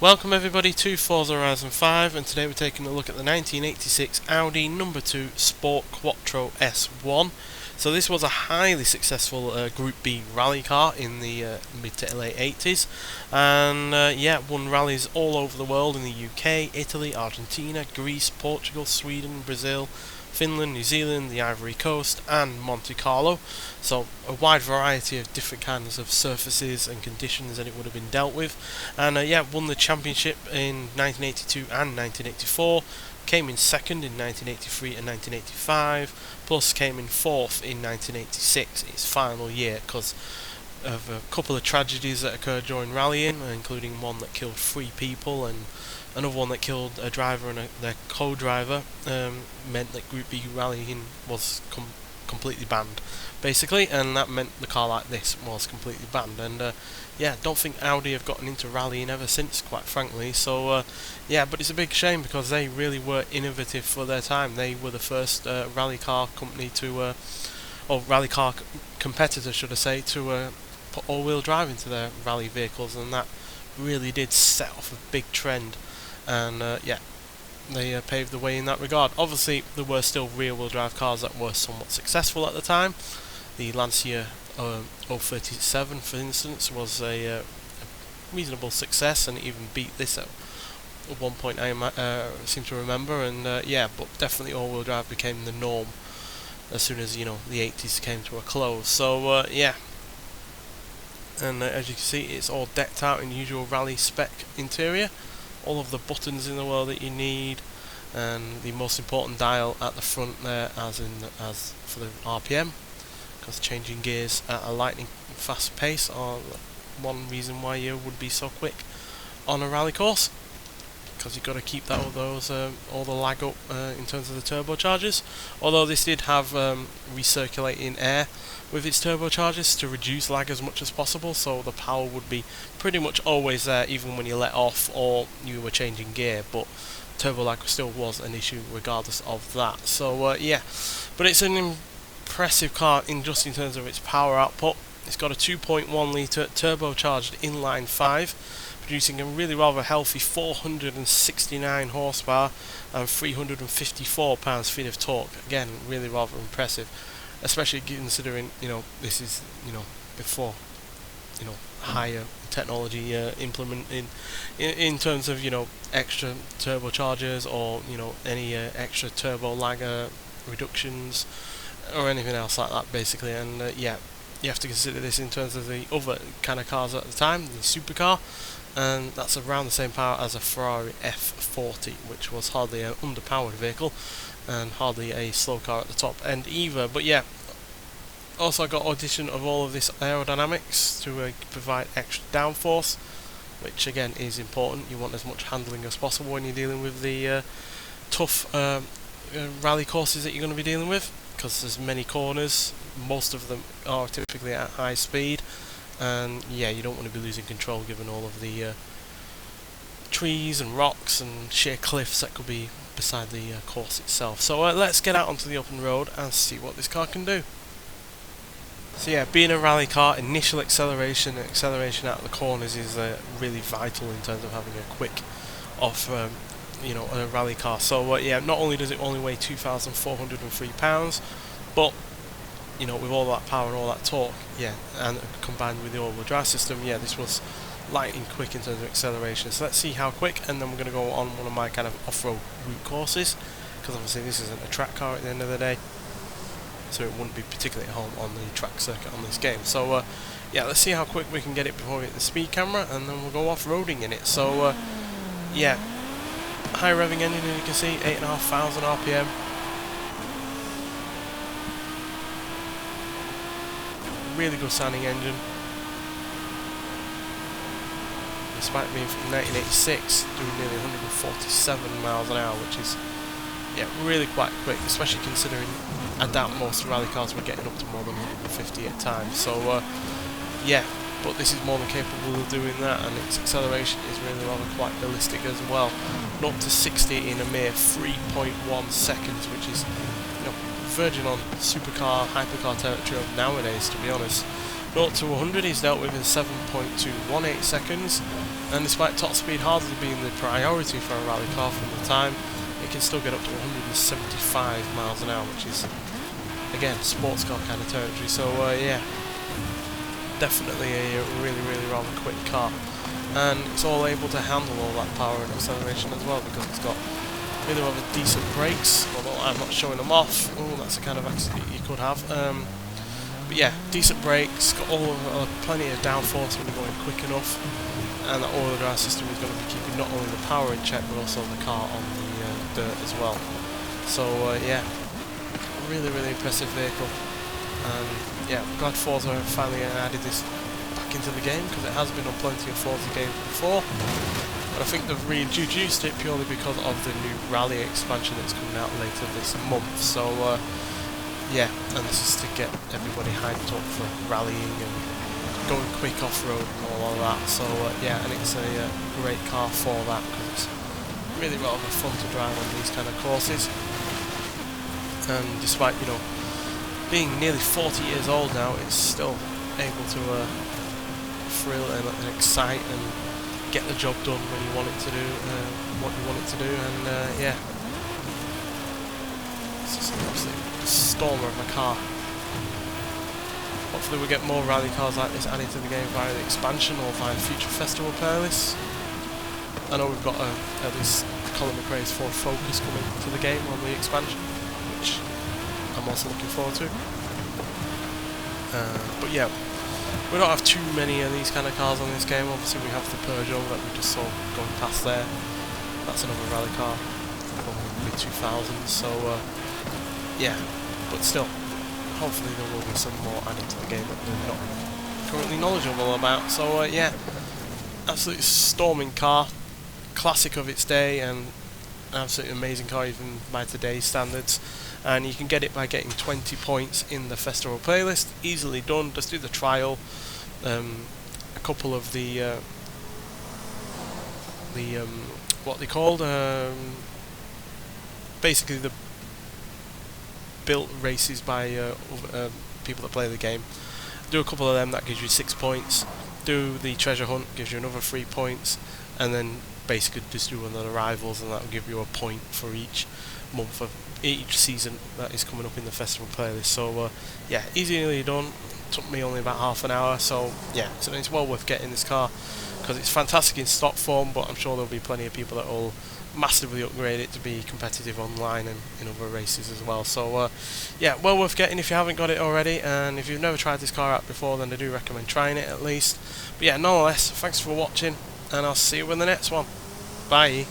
Welcome everybody to Forza Horizon 5, and today we're taking a look at the 1986 Audi number 2 Sport Quattro S1. So this was a highly successful Group B rally car in the mid to late 80s, and won rallies all over the world in the UK, Italy, Argentina, Greece, Portugal, Sweden, Brazil, Finland, New Zealand, the Ivory Coast and Monte Carlo. So a wide variety of different kinds of surfaces and conditions that it would have been dealt with, and won the championship in 1982 and 1984, came in second in 1983 and 1985, plus came in fourth in 1986, its final year, because of a couple of tragedies that occurred during rallying, including one that killed 3 people and another one that killed a driver and their co-driver. Meant that Group B rallying was completely banned, basically, and that meant the car like this was completely banned. And don't think Audi have gotten into rallying ever since, quite frankly. So but it's a big shame, because they really were innovative for their time. They were the first rally car company to, or rally car competitor, should I say, to put all-wheel drive into their rally vehicles, and that really did set off a big trend. And they paved the way in that regard. Obviously, there were still rear-wheel drive cars that were somewhat successful at the time. The Lancia 037, for instance, was a reasonable success, and it even beat this at one point, I seem to remember. And but definitely all-wheel drive became the norm as soon as the 80s came to a close. So and as you can see, it's all decked out in usual rally spec interior. All of the buttons in the world that you need, and the most important dial at the front there, as for the RPM, because changing gears at a lightning fast pace are one reason why you would be so quick on a rally course, because you've got to keep that all the lag up in terms of the turbochargers. Although this did have recirculating air with its turbochargers to reduce lag as much as possible, so the power would be pretty much always there even when you let off or you were changing gear, but turbo lag still was an issue regardless of that. So but it's an impressive car in terms of its power output. It's got a 2.1 litre turbocharged inline 5, producing a really rather healthy 469 horsepower and 354 pounds-feet of torque. Again, really rather impressive, especially considering this is before higher technology implemented in terms of extra turbochargers or any extra turbo lag reductions or anything else like that, basically. And you have to consider this in terms of the other kind of cars at the time, the supercar, and that's around the same power as a Ferrari F40, which was hardly an underpowered vehicle and hardly a slow car at the top end either. But also I got addition of all of this aerodynamics to provide extra downforce, which again is important. You want as much handling as possible when you're dealing with the tough rally courses that you're going to be dealing with, because there's many corners. Most of them are typically at high speed, and you don't want to be losing control given all of the trees and rocks and sheer cliffs that could be beside the course itself. So let's get out onto the open road and see what this car can do. So being a rally car, initial acceleration and acceleration out of the corners is really vital in terms of having a quick off a rally car. So not only does it only weigh 2,403 pounds, but with all that power and all that torque, and combined with the all-wheel drive system, this was light and quick in terms of acceleration. So let's see how quick, and then we're going to go on one of my kind of off-road route courses, because obviously this isn't a track car at the end of the day, so it wouldn't be particularly at home on the track circuit on this game. So let's see how quick we can get it before we get the speed camera, and then we'll go off-roading in it. So high revving engine, as you can see, 8,500 RPM. Really good sounding engine, despite being from 1986, doing nearly 147 miles an hour, which is really quite quick, especially considering I doubt most rally cars were getting up to more than 150 at times. So but this is more than capable of doing that, and its acceleration is really rather quite ballistic as well. Up to 60 in a mere 3.1 seconds, which is verging on supercar, hypercar territory of nowadays, to be honest. 0 to 100 is dealt with in 7.218 seconds, And despite top speed hardly being the priority for a rally car from the time, it can still get up to 175 miles an hour, which is, again, sports car kind of territory. So yeah, definitely a really rather quick car, and it's all able to handle all that power and acceleration as well, because it's got really rather decent brakes, although I'm not showing them off. Oh, that's the kind of accident you could have. But yeah, decent brakes, got plenty of downforce when you're going quick enough, and that all-wheel drive system is going to be keeping not only the power in check but also the car on the dirt as well. So yeah, really impressive vehicle, and yeah, I'm glad Forza finally added this back into the game, because it has been on plenty of Forza games before, but I think they've reintroduced it purely because of the new rally expansion that's coming out later this month. So yeah, and this is to get everybody hyped up for rallying and going quick off-road and all of that. So yeah, and it's a great car for that, because it's really rather fun to drive on these kind of courses. And despite, you know, being nearly 40 years old now, it's still able to thrill and excite and get the job done when you want it to do what you want it to do. And yeah, it's just an absolute stormer of a car. Hopefully we'll get more rally cars like this added to the game via the expansion or via future festival playlists. I know we've got at least Colin McRae's Ford Focus coming to the game on the expansion, which I'm also looking forward to. But yeah, we don't have too many of these kind of cars on this game. Obviously we have the Peugeot that we just saw going past there. That's another rally car from the mid-2000s, so yeah, but still, hopefully there will be some more added to the game that we're not currently knowledgeable about. So yeah, absolutely storming car, classic of its day, and absolutely amazing car even by today's standards. And you can get it by getting 20 points in the festival playlist. Easily done. Just do the trial. A couple of the what they called, basically the built races by people that play the game. Do a couple of them, that gives you 6 points. Do the treasure hunt, gives you another 3 points, and then basically just do another rivals, and that will give you a point for each month of each season that is coming up in the festival playlist. So yeah, easily done. Took me only about half an hour. So yeah, so it's well worth getting this car, because it's fantastic in stock form, but I'm sure there'll be plenty of people that will massively upgrade it to be competitive online and in other races as well. So yeah, well worth getting if you haven't got it already, and if you've never tried this car out before, then I do recommend trying it at least. But yeah, nonetheless, thanks for watching, and I'll see you in the next one. Bye.